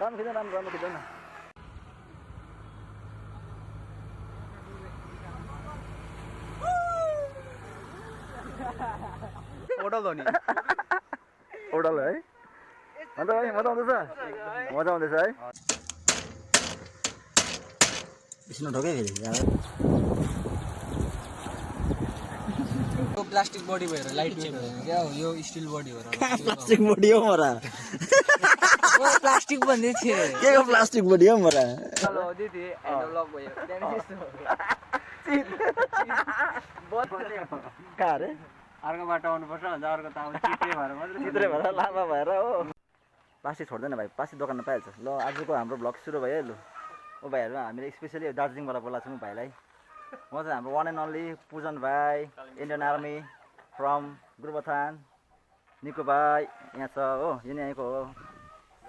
राम्रो खिच्दैन न ओडल हो नि ओडल है अन्त भाइ मजा आउँदैछ है विष्णु ढोकै फेरि यो प्लास्टिक बडी भएर लाइट वेट भएर क्या हो यो स्टिल बडी भएर प्लास्टिक बडी हो मरा प्लास्टिक भन्दै थिए के को प्लास्टिक बडी हो मरा चलाउँदै थिए ह्यान्डल लक भयो कहाँ रे अर्को बाटो आउनुपर्छ अन्त अर्को त आउँछ चित्रे भएर लामा भएर हो प्लास्टिक छोड्दैन भाइ प्लास्टिक दोकानमा पाइहाल्छ ल आजको हाम्रो भ्लग सुरु भयो है लु ओ भाइहरू हामीले स्पेसली दार्जिलिङबाट बोलाएको छौँ भाइलाई म चाहिँ हाम्रो वान एन्ड ओन्ली पूजन भाइ इन्डियन आर्मी फ्रम गुरुबथान निको भाइ यहाँ छ हो यो नि यहीँको हो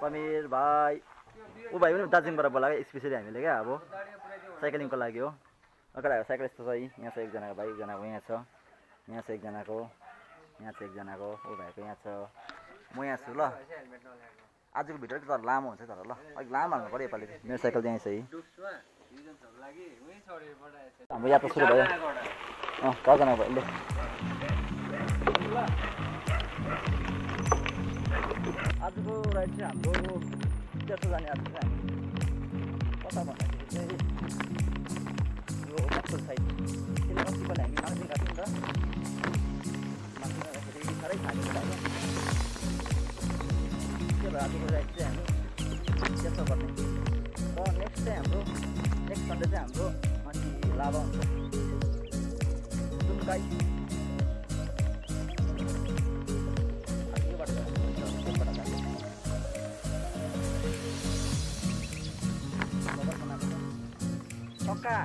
समीर भाइ ऊ भाइ पनि दार्जिलिङबाट बोलाएको स्पेसली हामीले क्या अब साइक्लिङको लागि हो अगाडि साइकल यस्तो छ यहाँ छ एकजनाको भाइ एकजनाको यहाँ छ यहाँ छ एकजनाको यहाँ छ एकजनाको ऊ भाइको यहाँ छ म यहाँ छु ल आजको भिडियो तर लामो हुन्छ तर ल अलिक लामो हाल्नु पऱ्यो योपालि मेरो साइकल चाहिँ छ है हाम्रो यात्रा सुरु भयो कजना भयो ल आजको राइड चाहिँ हाम्रो त्यस्तो जाने आज चाहिँ हामी कता भन्दाखेरि चाहिँ यो मक्सुल साइड त्यसले अस्ति पनि हामी मान्छे गएको थियौँ नि त मान्छे जाँदाखेरि साह्रै खाएको लाग्यो त्यो भएर आजको राइड चाहिँ हामी त्यस्तो गर्ने र नेक्स्ट चाहिँ हाम्रो नेक्स्ट सन्डे चाहिँ हाम्रो माथि लाभा हुन्छ दुम्काई योबाट सक्का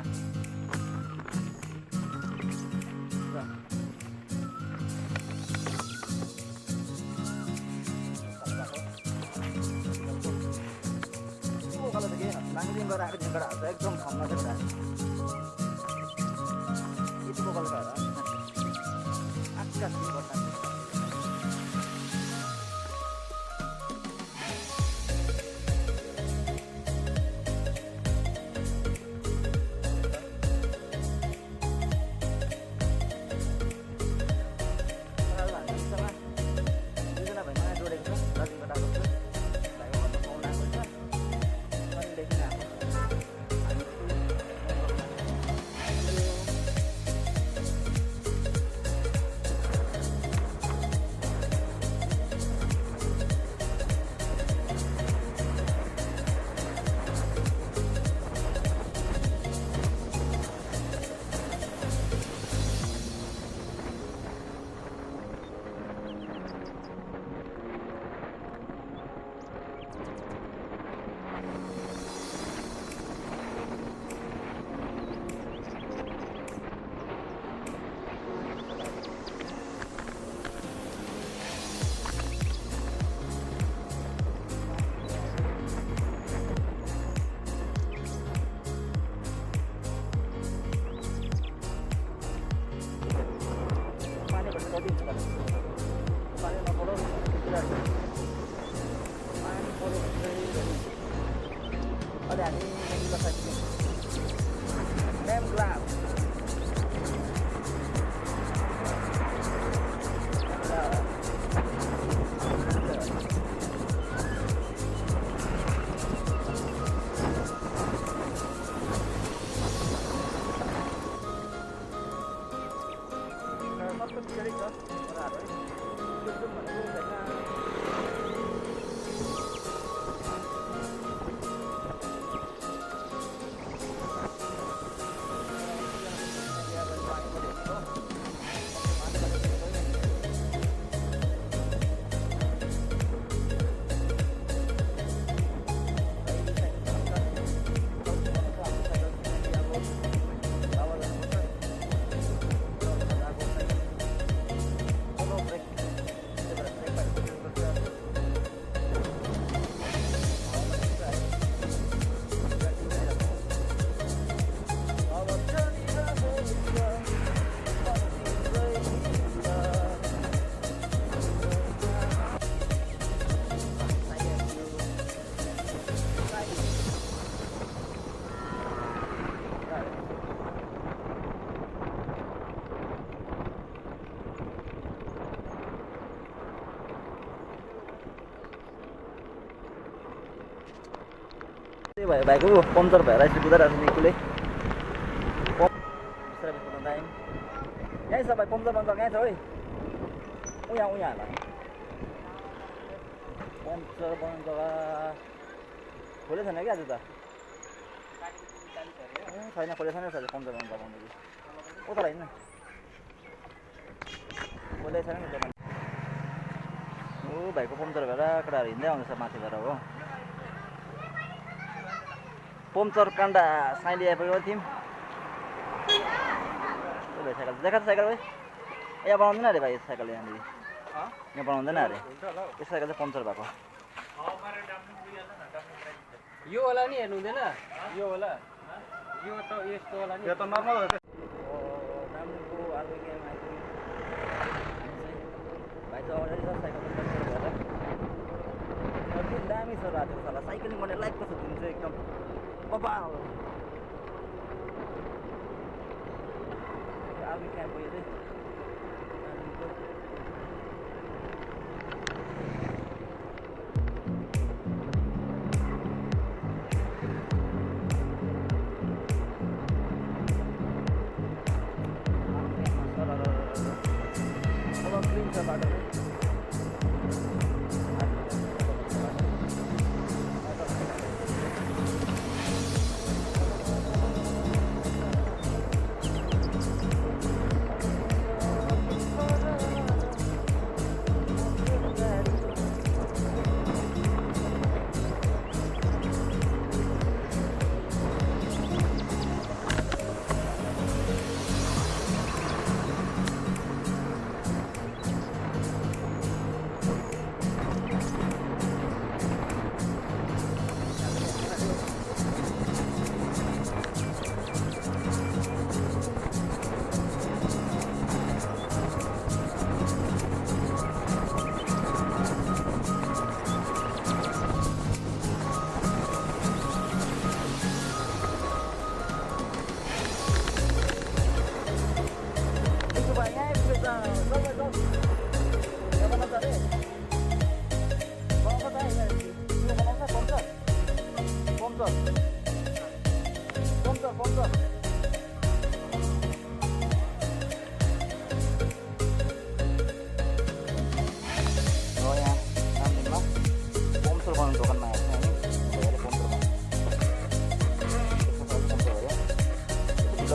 दार्जिलिङ गएर आएको झिङ्गडा हाल्छ एकदम खम्मा चाहिँ कुरा यतिको कलर भएर आकाश गर्छ दुईजना भाइ नयाँ जोडेको छ दार्जिलिङबाट आएको छु भाइको घरमा पाहुना आएको छ Ada ni yang kita saksikan. Name glass. त्यही भयो भाइको पम्चर भएर यसो कुदाइरहेको छ निकुले बिस्तारै कुदाउनु टाइम यहीँ छ भाइ पम्चर पम्चर कहीँ छ है उहाँ होला पम्चर बनाउने जग्गा खोले छैन कि आज त छैन खोले छैन पम्चर बनाउनु जग्गाउनु कि उता होइन खोले छैन नि दोकान ओ भाइको पम्चर भएर केटाहरू हिँड्दै आउँदैछ माथि भएर हो पम्चर काण्डा साइली आइपुग्यो थियौँ भाइ साइकल देखा साइकल भाइ यहाँ बनाउँदैन अरे भाइ साइकल यहाँनिर यहाँ बनाउँदैन अरे यो साइकल चाहिँ पम्चर भएको यो होला नि हेर्नु हुँदैन यो होला यो त यस्तो होला नि यो त नर्मल हो दामको आर्मी क्याम्प आइपुग्यो भाइ चाहिँ अलरेडी छ साइकल पम्चर भएर एकदम दामी छ रातको साला साइक्लिङ गर्ने लाइकको छ जुन चाहिँ एकदम बाबा आर्मी क्याम्प यो चाहिँ क्लिन छ बाटो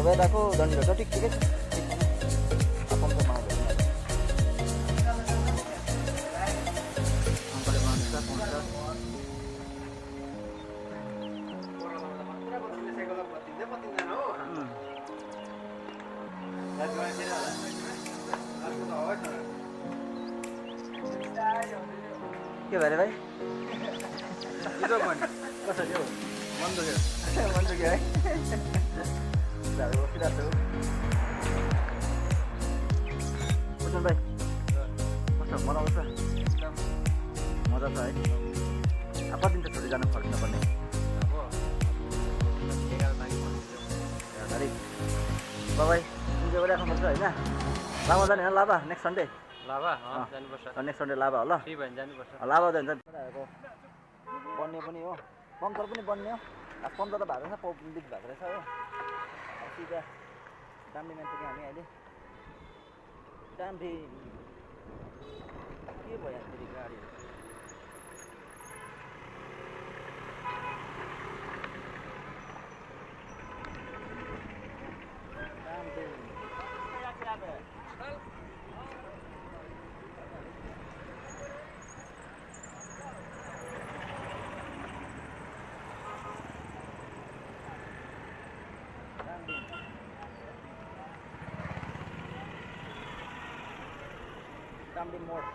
गइरहेको दण्डी छ ठिक ठिकै छ के भयो अरे भाइ कसरी हौ मन दुख्यो है बसिरहेको छु भाइ कस्तो मजा आउँछ मजा छ है अब कति दिन त छोडी जानु फर्किनु पर्ने तारिक बाबाई कुन चाहिँ गरिराख्नुपर्छ होइन लाभा जाने होइन लाभा नेक्स्ट सन्डे लाभा जानुपर्छ नेक्स्ट सन्डे लाभा होला फ्री भयो भने जानुपर्छ लाभा जान्छ बन्ने पनि हो पम्चर पनि बन्ने हो पम्चर त भएको छ लिक भएको रहेछ हो सिधा डाम्री मान्छे हामी अहिले डाम्री के भयो फेरि गाडीहरू Damri Mode.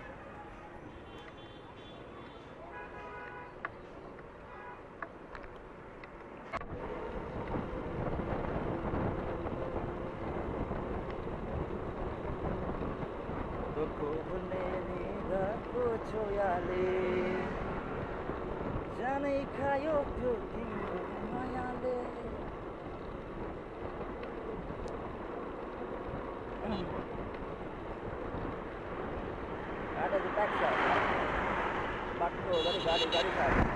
Toko buneni gako choyale, janai kayo pyo timbo mayale. Ada di taksi, bakso dari garis.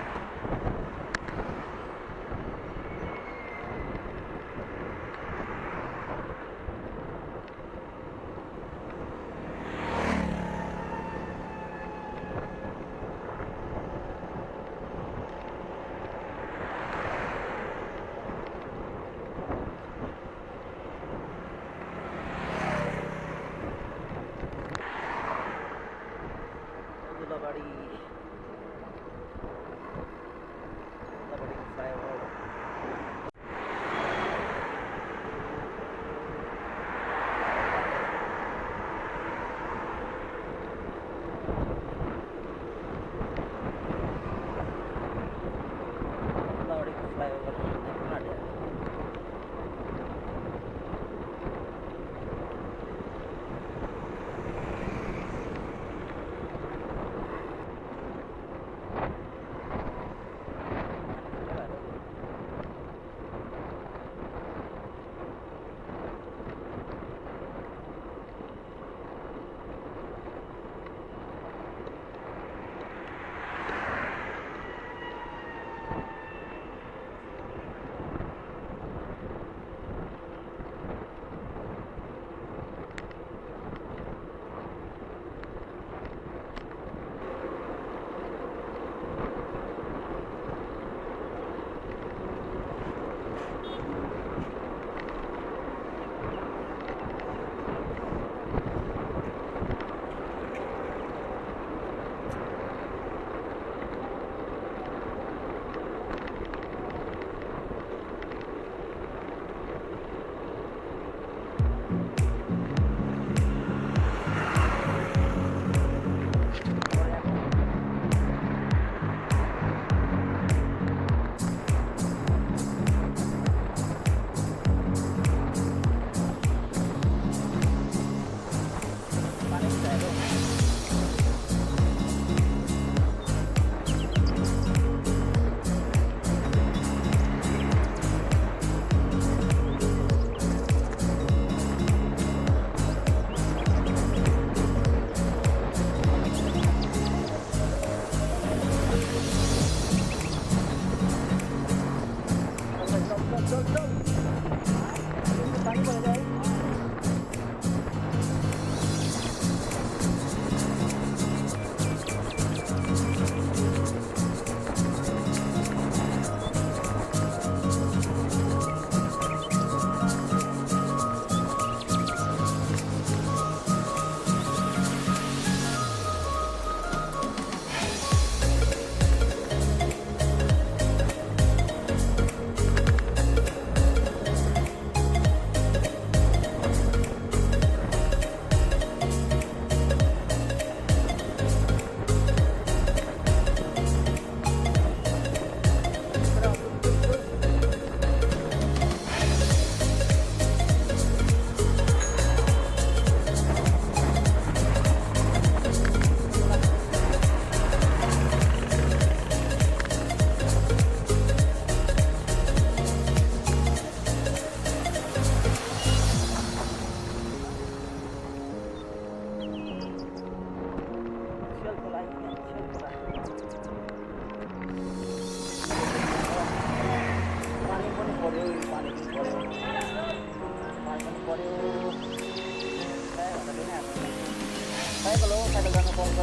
Cycle जानु पाउँछ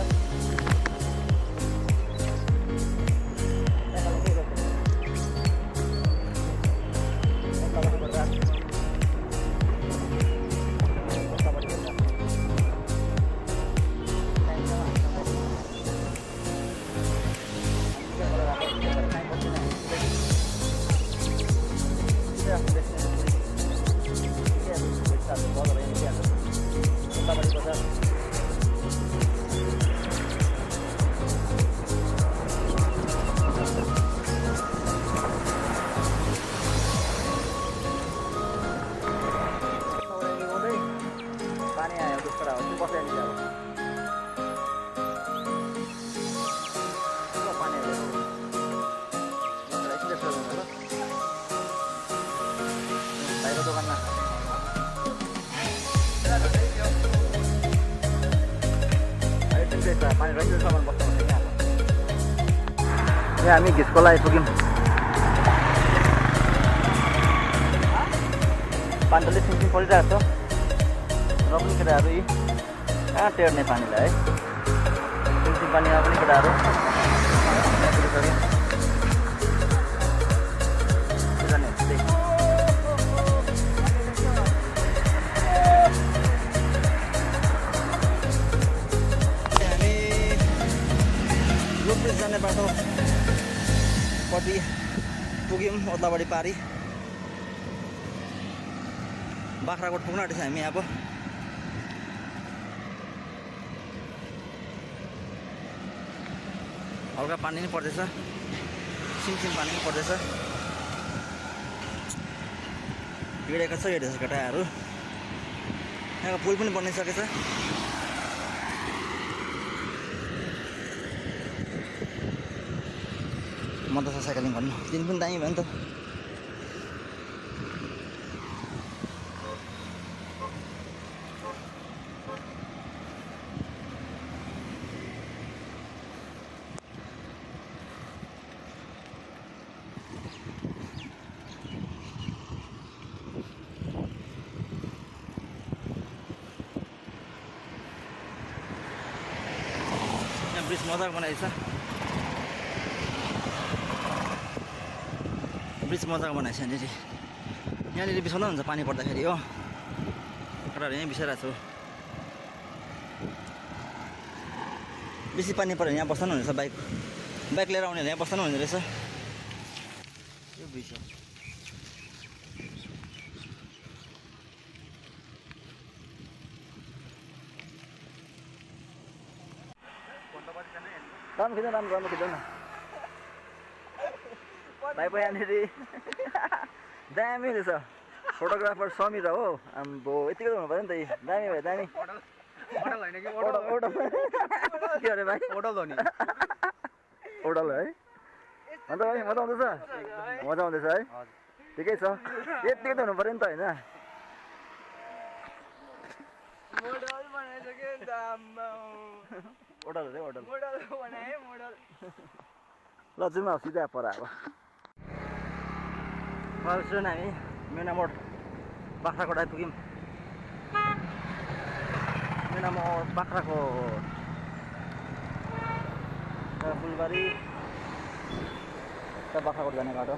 साइकल के गर्छ यताबाट गर्दा यताबाट गर्दा पानी आयो त्यसबाट हो त्यो बसाइ नि अब पानी आयो भाइको दोकानमा पानी रहेछ सामान बस्नु यहाँ हामी घिसकोला आइपुग्यौँ पानीले सिमसिम परिरहेको छ र पनि केटाहरू यी कहाँ टेर्ने पानीलाई है सिमसिम पानीमा पनि केटाहरू जाने बाटोपट्टि पुग्यौँ ओद्लाबाडी पारी बाख्राकोट पुग्न आँटेछ हामी अब हल्का पानी नै पर्दैछ सिमसिम पानी पनि पर्दैछ हिँडेको छ हिँडेछ केटाहरू यहाँको पुल पनि बनिसकेछ म त साइकलिङ गर्नु दिन पनि दामी भयो नि त यहाँ ब्रिज मजाको बनाइछ ब्रिज मजाको बनाएछ यहाँनिर यहाँनिर बिसाउनु हुन्छ पानी पर्दाखेरि हो केटाहरू यहीँ बिसाइरहेको छु बेसी पानी पऱ्यो भने यहाँ बस्नु हुने रहेछ बाइक लिएर आउनेहरू यहाँ बस्नु हुने रहेछ यो ब्रिज हो राम्रो खिच्नु राम्रो खिच्नु न भाइ पनि यहाँनिर दामी रहेछ फोटोग्राफर समीर हो आम्बो यतिकै हुनु पऱ्यो नि त दामी भयो दामी के अरे भाइ ओडल हो नि ओडल है अन्त भाइ मजा आउँदैछ मजा आउँदैछ है ठिकै छ यतिकै त हुनु पऱ्यो नि त होइन ओडल अरे ओडल ल जाउँ अब सिधा पर अब सुन हामी मेना मोड बाख्राकोट आइपुग्यौँ मेना मोड बाख्राकोट फुलबारी बाख्राकोट जाने बाटो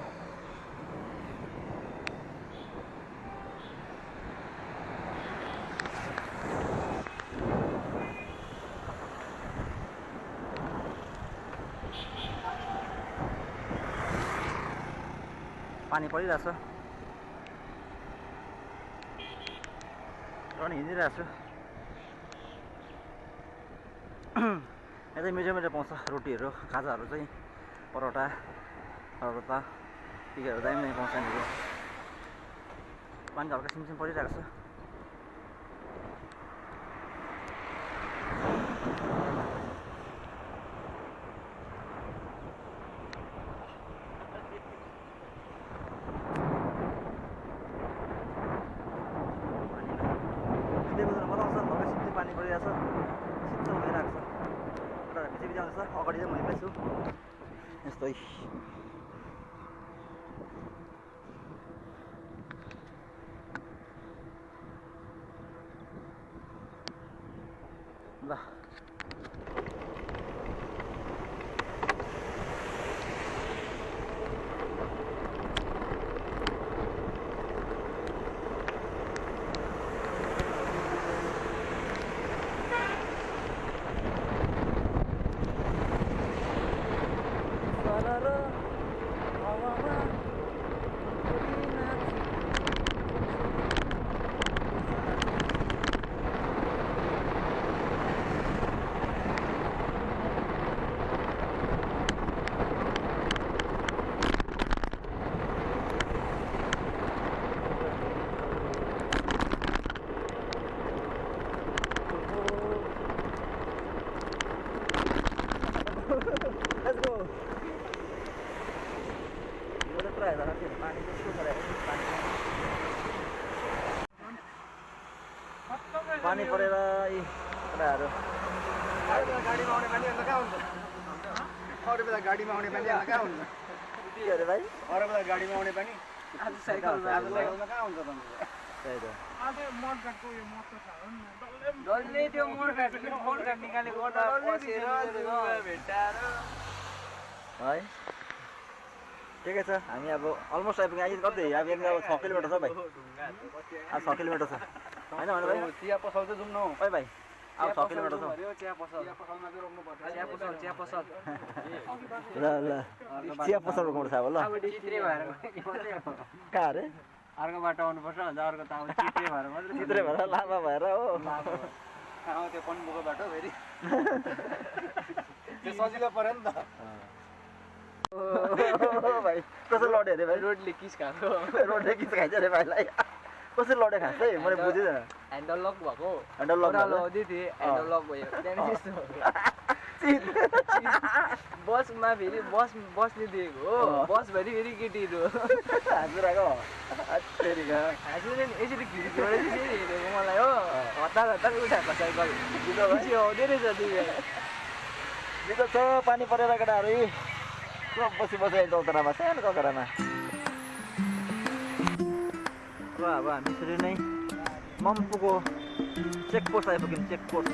पानी परिरहेछ र नि हिँडिरहेको छु यतै मिठो मिठो पाउँछ रोटीहरू खाजाहरू चाहिँ परोटा टिकाहरू दामी दामी पाउँछ यहाँनिर पानी हल्का सिमसिम परिरहेको छ पानी परिरहेको छ शीतल भइरहेको छ र पछि आउँदैछ अगाडि चाहिँ म हिँड्दैछु यस्तै ल र हावामा उडी नाची। Let's go. यो त पुरा हेर्दा साथीहरू पानी कस्तो छ पानी परेर यी केटाहरू गाडीमा आउने पानी अन्त कहाँ हुन्छ अरू बेला गाडीमा आउने पानी अन्त कहाँ हुन्छ के अरे भाइ अरू बेला गाडीमा आउने पानी आज साइकलमा आज साइकलमा कहाँ हुन्छ भन्नु त्यही त डल्लै त्यो मोडकाट निकालेको बसेर भेट्टाएर है ठिकै छ हामी अब अलमोस्ट आइपुग्यो अहिले कति अब यहाँनिर अब 6 किलोमिटर छ भाइ अब 6 किलोमिटर छ होइन भने भाइ चिया पसल चाहिँ जाउँ न हौ ओइ भाइ अब 6 किलोमिटर छ चिया पसल पसलमा चाहिँ रोक्नुपर्छ चिया पसल ल ल चिया पसल रोक्नु छ अब ल चित्रे भएर कहाँ अरे अर्को बाटो आउनुपर्छ अन्त अर्को त अब चित्रे भएर मात्रै चित्रे भएर लामा भएर हो त्यो पन्बुको बाटो फेरि त्यो सजिलो पऱ्यो नि त भाइ कसरी लड्यो अरे भाइ रोडले किस खाएको रोडले किस खाइन्छ अरे भाइलाई कसरी लड्यो खास है मैले बुझिँदैन ह्यान्डल लक भएको ह्यान्डल लक भएको? लगाउँदै थिएँ ह्यान्डल लक भयो त्यहाँदेखि यस्तो बसमा फेरि बसले दिएको हो बसभरि फेरि केटीहरू हजुरको फेरिका हजुर नि यसरी खिड्कीबाट चाहिँ हेरेको मलाई हो हतार उठाएको साइकल पछि आउँदै रहेछ त्यो बिजोग छ पानी परेर केटाहरू यी सब बसी चौतरामा सानो चौतरामा र अब हामी यसरी नै मम्पूको चेकपोस्ट आइपुग्यौँ चेकपोस्ट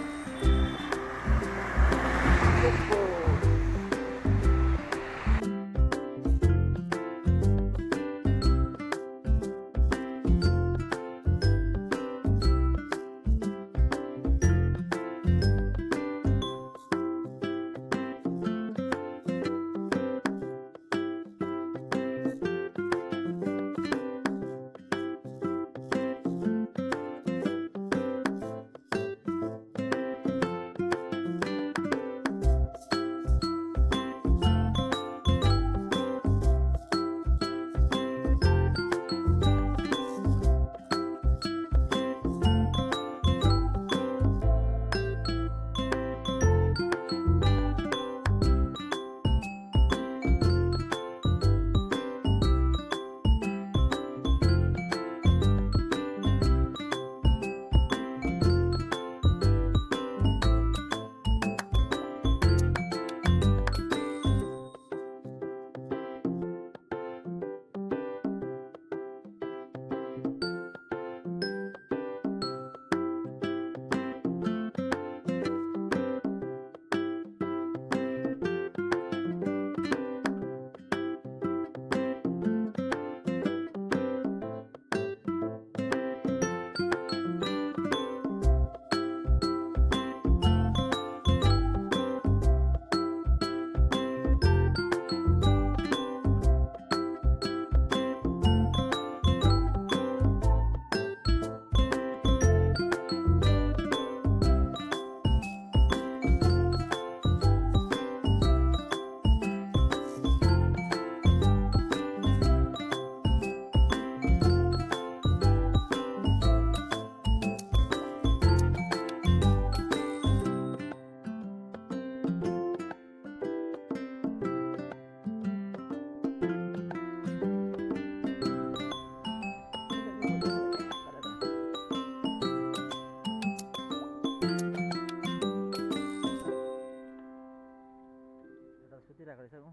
सुतिरहेको रहेछ ऊ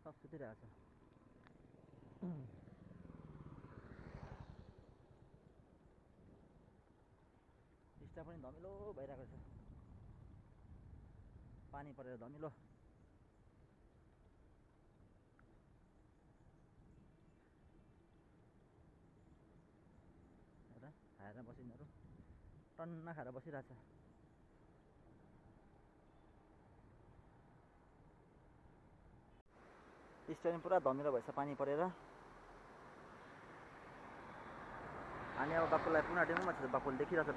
सब सुतिरहेको छ टिस्टा पनि धमिलो भइरहेको छ पानी परेर धमिलो हेर खाएर बसिनहरू टन्न खाएर बसिरहेछ स्टेरिङ पुरा धमिलो भएछ पानी परेर। अनि अब बाक्कुललाई पुनः टेङ्गोमा छ। बाक्कुल देखिरहेछ,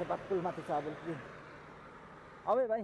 बाक्कुल माथि छ अब। अब भाइ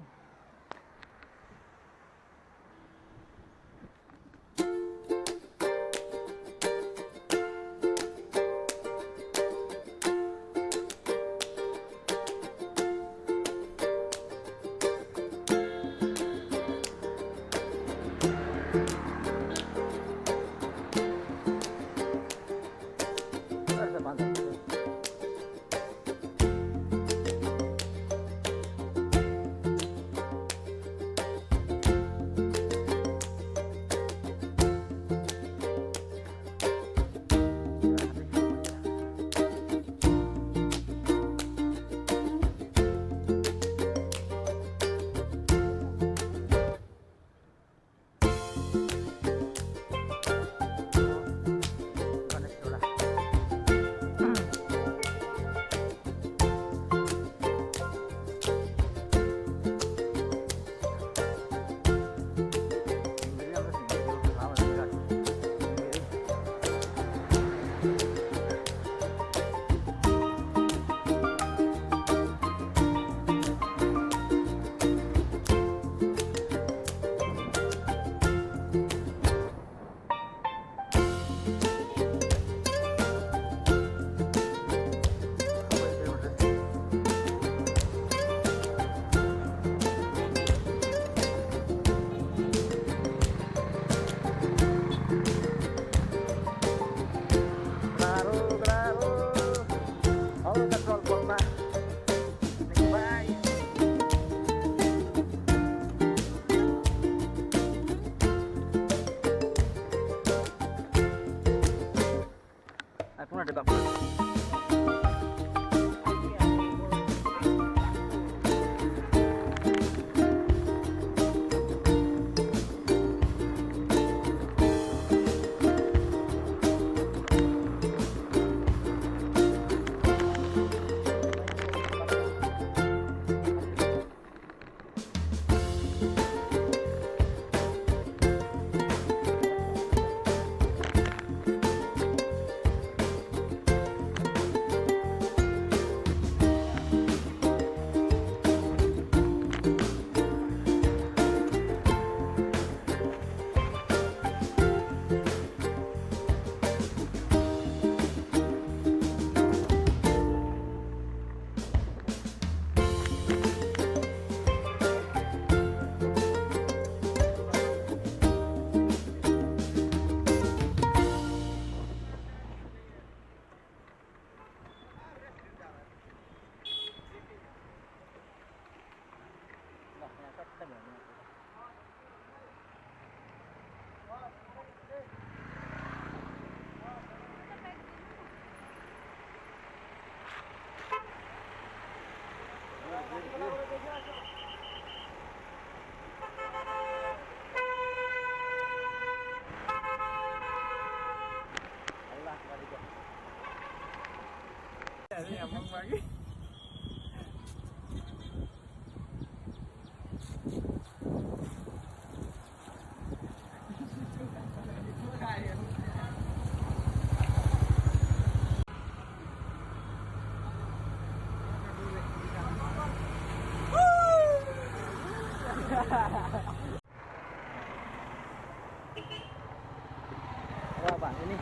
र अब हामी नि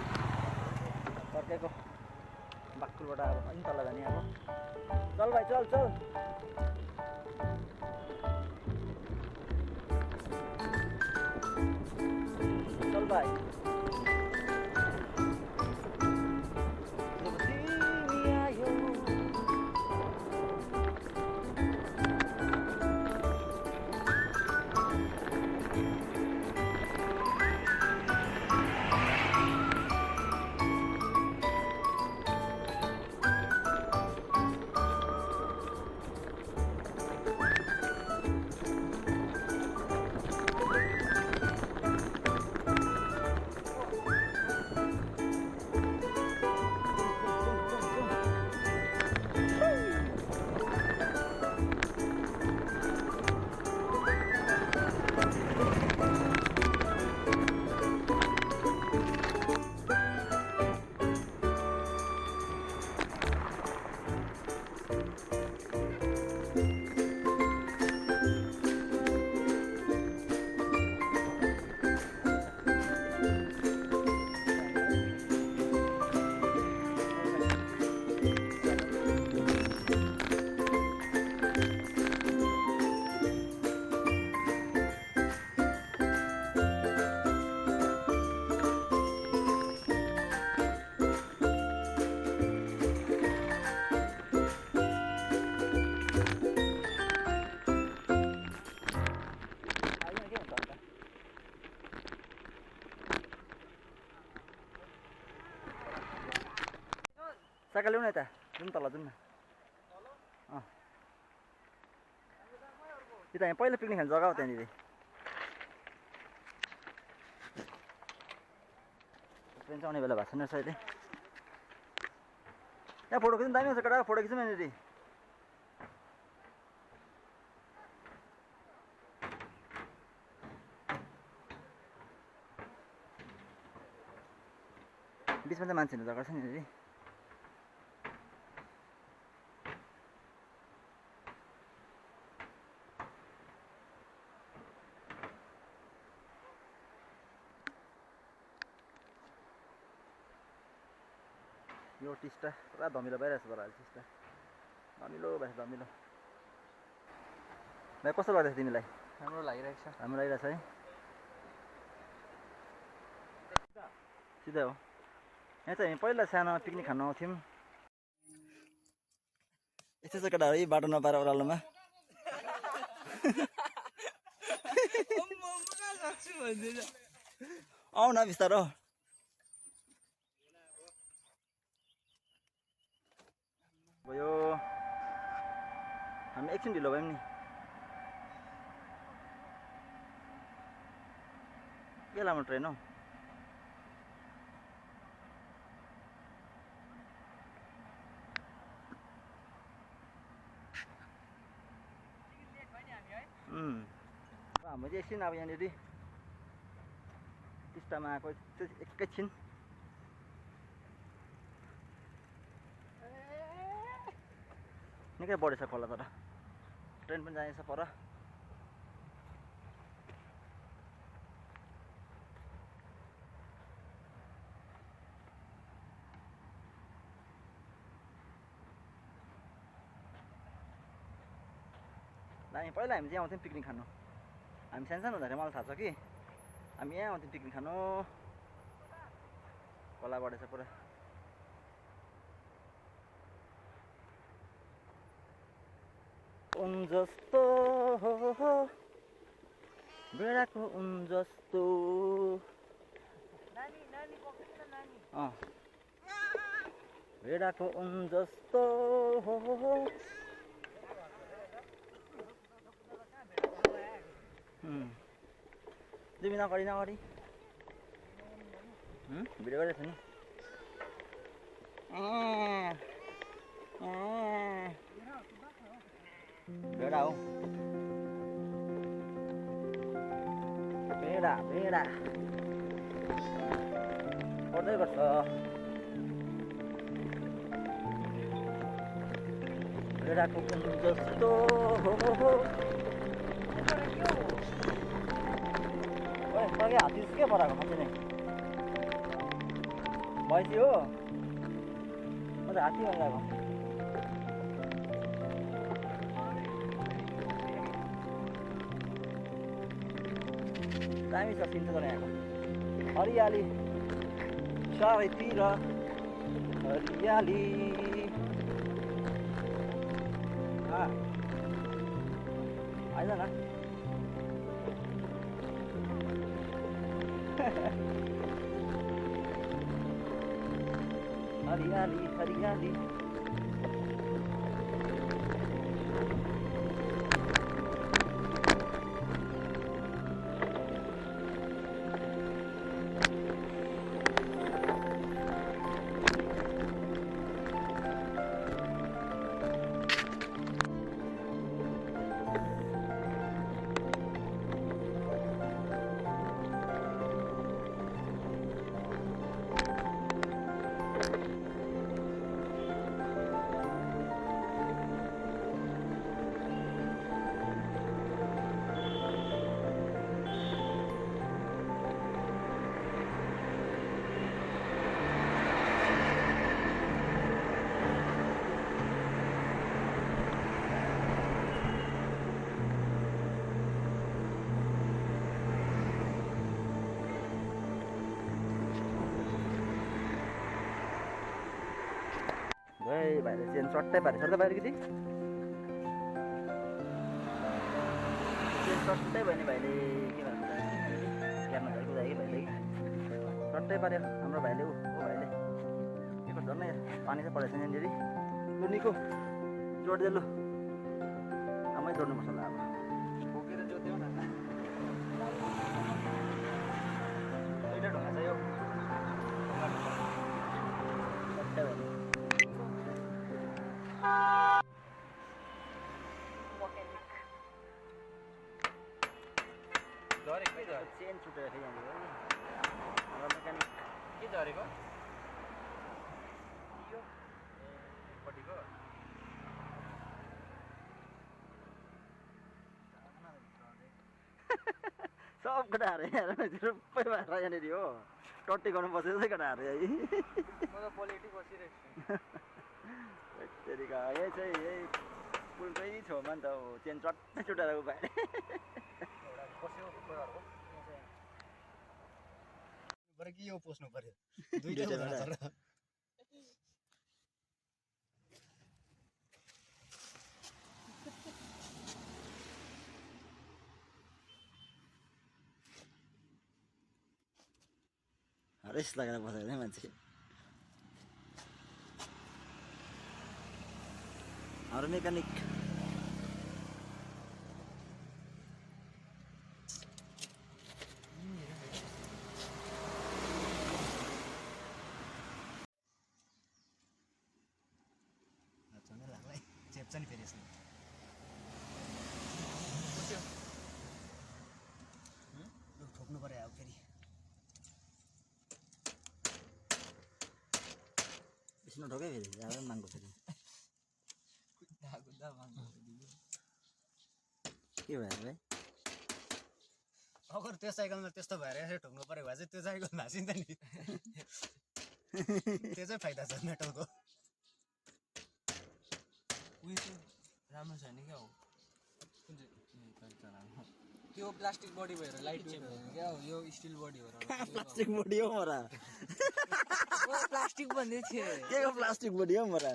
फर्केको बाक्कुलबाट अब कहीँ तल जाने अब। चल भाइ चल चल चल भाइ। साइकल ल्याउन यता जुन तल जुन न यता यहाँ पहिला पिकनिक खाने जग्गा हो त्यहाँनिर ट्रेन चाहिँ आउने बेला भएको छैन रहेछ अहिले यहाँ फोटो खिच्नु दामी हुन्छ केटा फोटो खिच्नु यहाँनिर बिचमा चाहिँ मान्छे हिँड्ने जग्गा छ नि यहाँनिर यो टिस्टा पुरा धमिलो भइरहेछ तर अहिले टिस्टा धमिलो भएछ धमिलो भाइ कस्तो लाग्दैछ तिमीलाई राम्रो लागिरहेको छ राम्रो लागिरहेछ है सिधै हो यहाँ चाहिँ हामी पहिला सानो पिकनिक खान आउँथ्यौँ यस्तो छ केटाहरू यही बाटो नपाएर ओह्रालोमा आऊ न बिस्तारो भयो हामी एकछिन ढिलो भयौँ नि के लामो ट्रेन हौ हाम्रो चाहिँ एकछिन अब यहाँनिर टिस्टामा आएको एकैछिन निकै बढेछ खोला तर ट्रेन पनि जानेछ पर पहिला हामी चाहिँ आउँथ्यौँ पिकनिक खानु हामी सानो हुँदाखेरि मलाई थाहा छ कि हामी यहाँ आउँथ्यौँ पिकनिक खानु खोला बढेछ पुरा उन जस्तो बेडाको उन जस्तो बेडाको उन जस्तो तिमी नगरी भिडियो गरेको छु नि भेडा हो भेडा भेडा पढ्दै गर्छ भेडाको कुन जस्तो हो तँले हात्ती के पराएको मान्छे नै भैँसी हो म त हात्ती लगाएको दामी छ सिन तर यहाँको हरियाली चारैतिर हरियाली आइज न हरियाली हरियाली भाइ भाइले चेन चट्टै पारे सर्दै बाहिर कि चेन चट्टै भयो नि भाइले के भन्छ क्याबमा झर्को कि भाइले चट्टै पाऱ्यो हाम्रो भाइले ऊ भाइले के गर्छ झन् पानी चाहिँ परेको छ यहाँनिर लु निको जोड्दै लु आमै जोड्नुपर्छ होला अब बोकेर जोत्यो न दुईटा ढुङ्गा छ यो चेन छुटेर थियो यहाँनिर हाम्रो मेकानिक के झरेको पट्टिको सब केटाहरू यहाँ रुप्पै भएर यहाँनिर हो टट्टी गर्नु पर्छ चाहिँ केटाहरू है म त पोलिटिक बसिरहेको छु त्यतिका यही चाहिँ यही पुलकै छेउमा नि त हो चेन चट्टै छुटेर उ भाइ बरु के यो पोस्नु पर्यो दुईटा हुँदैन तर हरेस लगाएर बसेको है मान्छे हाम्रो मेकानिक झनै लाग्लै चेप्छ नि फेरि यसले लु ठोक्नु पर्यो अब फेरि बेसी नठोकै फेरि अब माग्नु फेरि के भयो भाइ अगर त्यो साइकलमा त्यस्तो भएर यसरी ठोक्नु पर्यो भए चाहिँ त्यो साइकल भाँसिन्छ नि त्यो चाहिँ फाइदा छ मेटलको उयो चाहिँ राम्रो छैन क्या हो त्यो प्लास्टिक बडी भएर लाइट वेट भएन क्या हो यो स्टिल बडी भएर प्लास्टिक बोडी हो मरा प्लास्टिक भन्दै थिएँ के को प्लास्टिक बोडी हो मरा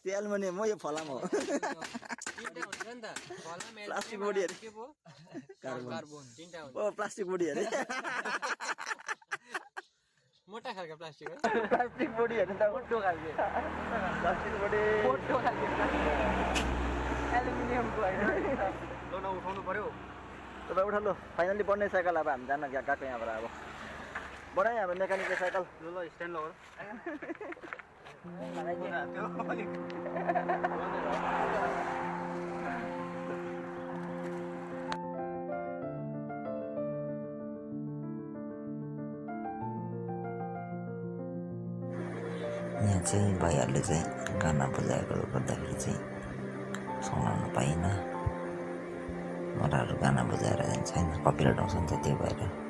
त्यो एल्युमिनियम हो यो फलाम हो हुन्छ नि त प्लास्टिक बोडी अरे के पो कार्बन तिनवटा हुन्छ ओ प्लास्टिक बोडी अरे मोटा खालको प्लास्टिक है प्लास्टिक बोडी हेर्नु त मोटो खालको प्लास्टिक बोडी मोटो खालको एल्युमिनियमको होइन ल न उठाउनु पर्यो तपाईँ उठा लो फाइनली बन्ने साइकल अब हामी जान गएको यहाँबाट अब बनाएँ हाम्रो मेकानिकको साइकल ल ल स्ट्यान्ड लगाऊ त्यो अलिक यहाँ चाहिँ भाइहरूले चाहिँ गाना बजाएकोले गर्दाखेरि चाहिँ सुनाउन पाइनँ मोराहरू गाना बजाएर छैन कपिराइट आउँछ नि त त्यो भएर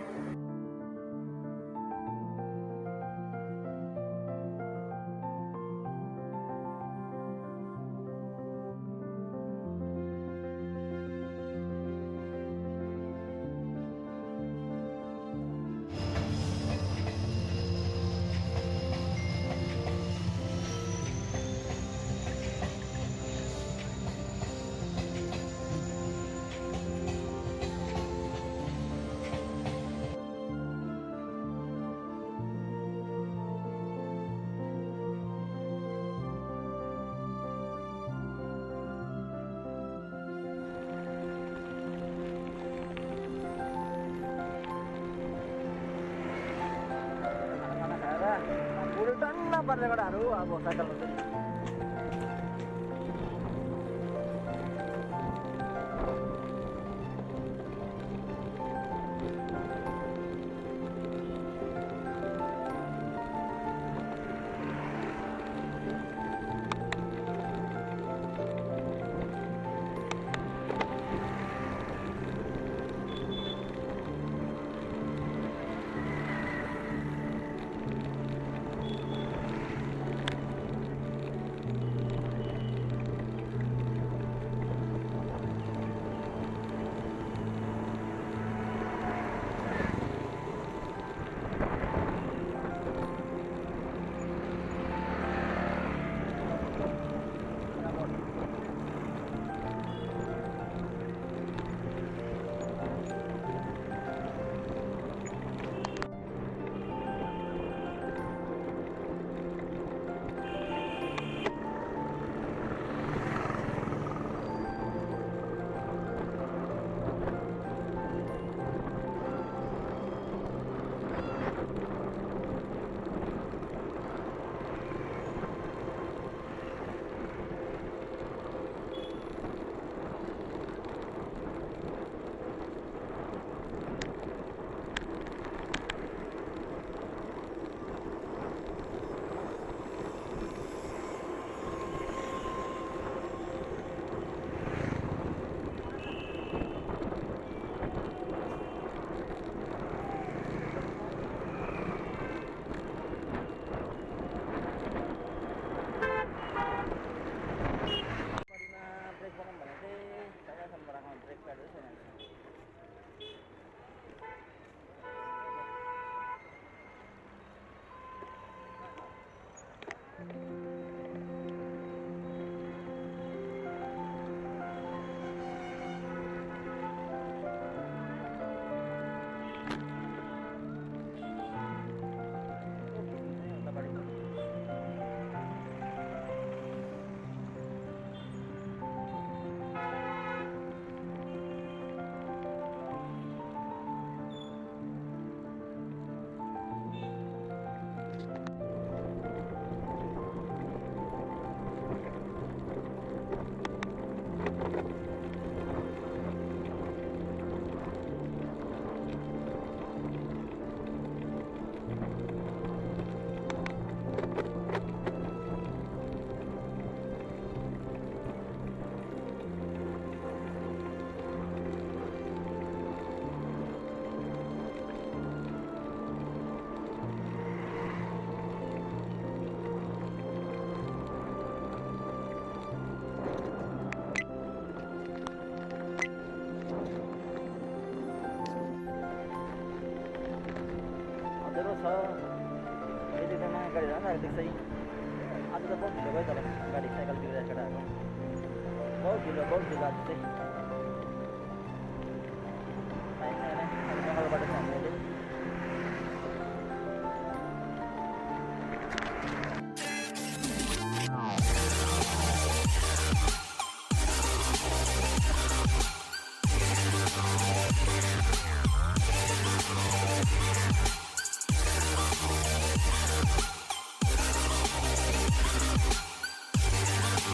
टन्न पर्ने केटाहरू अब साइकलमा चाहिँ छ यति बेलामा गाडी राम्रो देख्छ आज त बहुत ढिलो भयो तर गाडी साइकल बिग्रेको केटाहरूको बहुत ढिलो आज चाहिँ